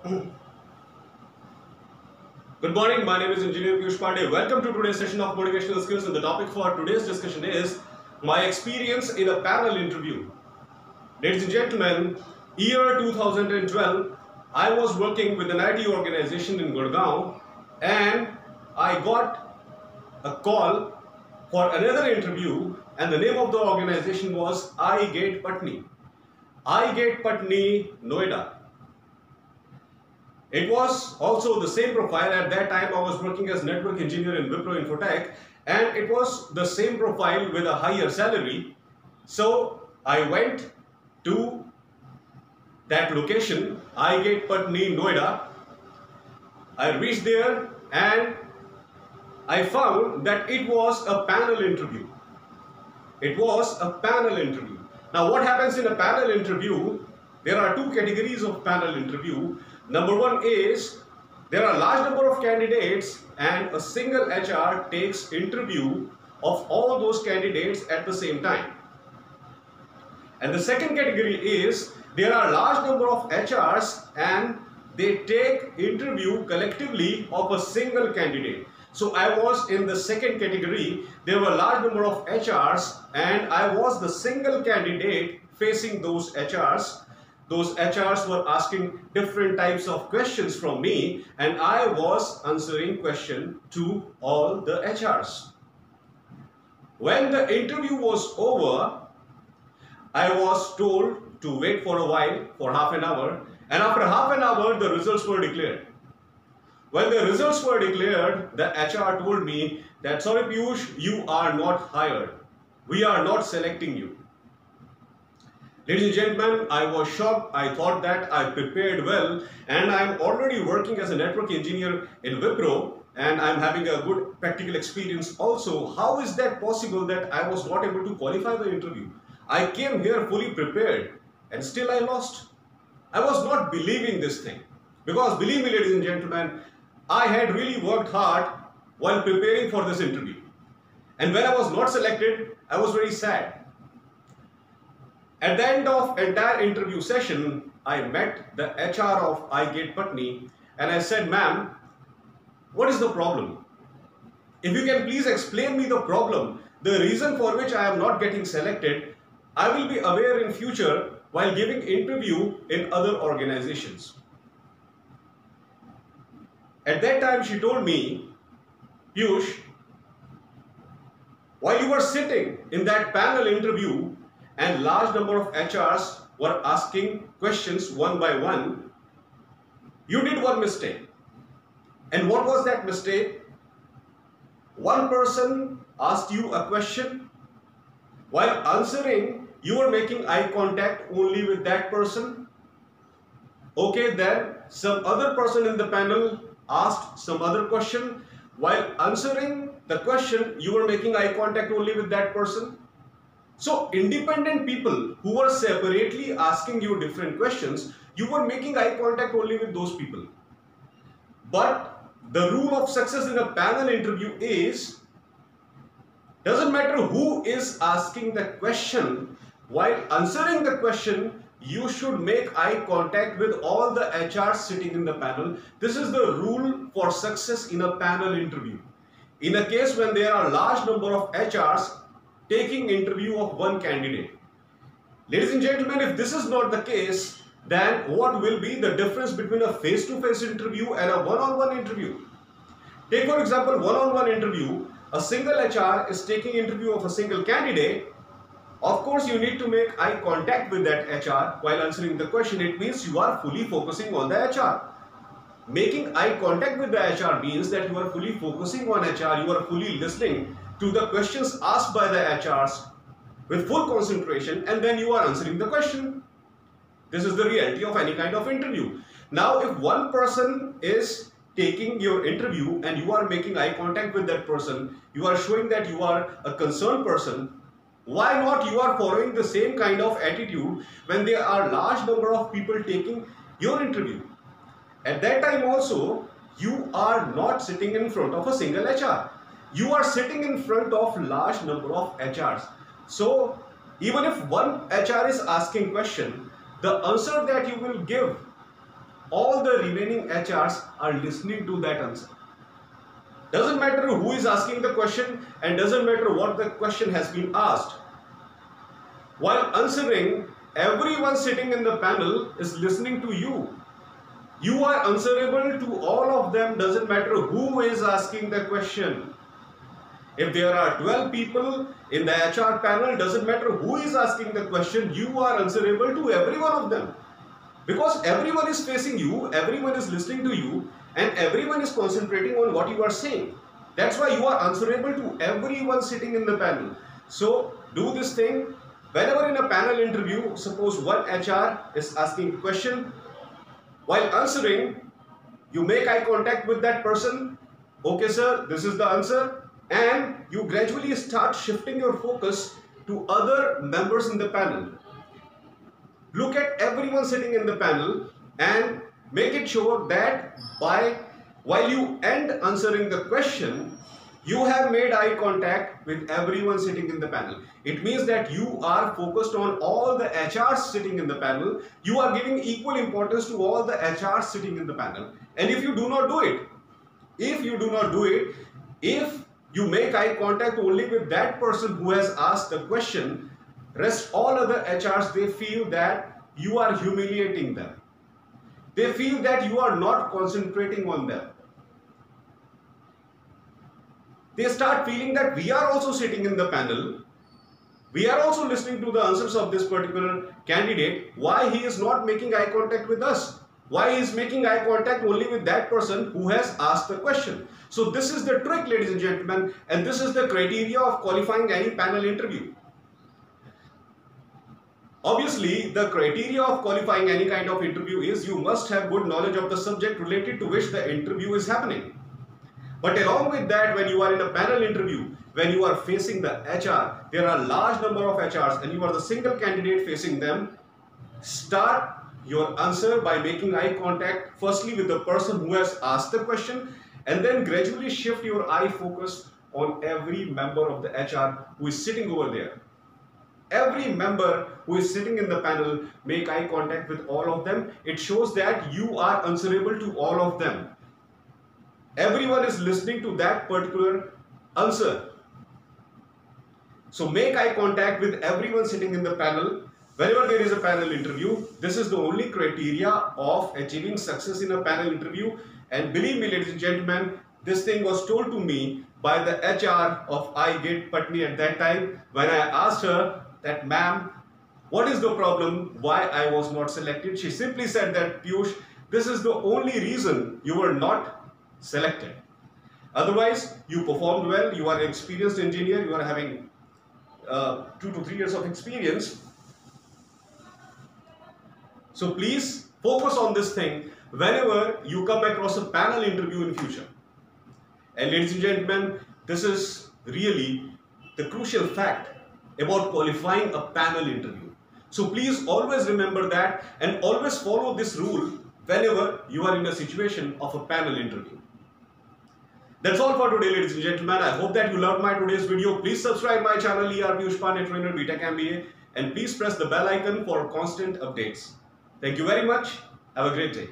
Good morning, my name is Engineer Piyush Pandey. Welcome to today's session of Motivational Skills, and the topic for today's discussion is my experience in a panel interview. Ladies and gentlemen, year 2012, I was working with an IT organization in Gurgaon, and I got a call for another interview, and the name of the organization was iGate Patni. iGate Patni, Noida. It was also the same profile. At that time I was working as network engineer in Wipro Infotech, and it was the same profile with a higher salary. So I went to that location, iGate Patni, Noida. I reached there and I found that it was a panel interview. It was a panel interview. Now what happens in a panel interview? There are two categories of panel interview. Number one is there are a large number of candidates and a single HR takes interview of all those candidates at the same time. And the second category is there are a large number of HRs and they take interview collectively of a single candidate. So I was in the second category. There were a large number of HRs and I was the single candidate facing those HRs. Those HRs were asking different types of questions from me, and I was answering questions to all the HRs. When the interview was over, I was told to wait for a while, for half an hour, and after half an hour, the results were declared. When the results were declared, the HR told me that, "Sorry Piyush, you are not hired. We are not selecting you." Ladies and gentlemen, I was shocked. I thought that I prepared well, and I'm already working as a network engineer in Wipro, and I'm having a good practical experience also. How is that possible that I was not able to qualify the interview? I came here fully prepared and still I lost. I was not believing this thing, because believe me, ladies and gentlemen, I had really worked hard while preparing for this interview. And when I was not selected, I was very sad. At the end of entire interview session, I met the HR of iGate Patni and I said, "Ma'am, what is the problem? If you can please explain me the problem, the reason for which I am not getting selected, I will be aware in future while giving interview in other organizations." At that time she told me, "Piyush, while you were sitting in that panel interview, and large number of HRs were asking questions one by one, you did one mistake." And what was that mistake? One person asked you a question. While answering, you were making eye contact only with that person. Okay, then some other person in the panel asked some other question. While answering the question, you were making eye contact only with that person. So independent people who were separately asking you different questions, you were making eye contact only with those people. But the rule of success in a panel interview is, doesn't matter who is asking the question, while answering the question, you should make eye contact with all the HRs sitting in the panel. This is the rule for success in a panel interview. In a case when there are large number of HRs taking interview of one candidate. Ladies and gentlemen, if this is not the case, then what will be the difference between a face-to-face interview and a one-on-one interview? Take for example, one-on-one interview, a single HR is taking interview of a single candidate. Of course, you need to make eye contact with that HR while answering the question. It means you are fully focusing on the HR. Making eye contact with the HR means that you are fully focusing on HR, you are fully listening to the questions asked by the HRs with full concentration, and then you are answering the question. This is the reality of any kind of interview. Now, if one person is taking your interview and you are making eye contact with that person, you are showing that you are a concerned person. Why not you are following the same kind of attitude when there are large number of people taking your interview? At that time also, you are not sitting in front of a single HR. You are sitting in front of large number of HRs. So even if one HR is asking question, the answer that you will give all the remaining HRs are listening to that answer. Doesn't matter who is asking the question and doesn't matter what the question has been asked. While answering, everyone sitting in the panel is listening to you. You are answerable to all of them, doesn't matter who is asking the question. If there are 12 people in the HR panel, doesn't matter who is asking the question, you are answerable to every one of them. Because everyone is facing you, everyone is listening to you, and everyone is concentrating on what you are saying. That's why you are answerable to everyone sitting in the panel. So do this thing. Whenever in a panel interview, suppose one HR is asking a question, while answering, you make eye contact with that person. Okay, sir, this is the answer. And you gradually start shifting your focus to other members in the panel. Look at everyone sitting in the panel and make it sure that while you end answering the question, you have made eye contact with everyone sitting in the panel. It means that you are focused on all the HRs sitting in the panel. You are giving equal importance to all the HRs sitting in the panel. And if you do not do it, if you make eye contact only with that person who has asked the question, rest all other HRs, they feel that you are humiliating them. They feel that you are not concentrating on them. They start feeling that we are also sitting in the panel. We are also listening to the answers of this particular candidate. Why he is not making eye contact with us? Why he is making eye contact only with that person who has asked the question? So this is the trick, ladies and gentlemen, and this is the criteria of qualifying any panel interview. Obviously, the criteria of qualifying any kind of interview is you must have good knowledge of the subject related to which the interview is happening. But along with that, when you are in a panel interview, when you are facing the HR, there are a large number of HRs and you are the single candidate facing them. Start your answer by making eye contact firstly with the person who has asked the question, and then gradually shift your eye focus on every member of the HR who is sitting over there. Every member who is sitting in the panel, make eye contact with all of them. It shows that you are answerable to all of them. Everyone is listening to that particular answer. So make eye contact with everyone sitting in the panel. Whenever there is a panel interview, this is the only criteria of achieving success in a panel interview. And believe me, ladies and gentlemen, this thing was told to me by the HR of iGate Patni at that time when I asked her that, ma'am, what is the problem? Why I was not selected? She simply said that, Piyush, this is the only reason you were not selected. Otherwise, you performed well. You are an experienced engineer. You are having 2 to 3 years of experience. So please focus on this thing whenever you come across a panel interview in future. And ladies and gentlemen, this is really the crucial fact about qualifying a panel interview. So please always remember that and always follow this rule whenever you are in a situation of a panel interview. That's all for today, ladies and gentlemen. I hope that you loved my today's video. Please subscribe my channel, ER Piyush Pandey, Trainer BTech MBA, and please press the bell icon for constant updates. Thank you very much. Have a great day.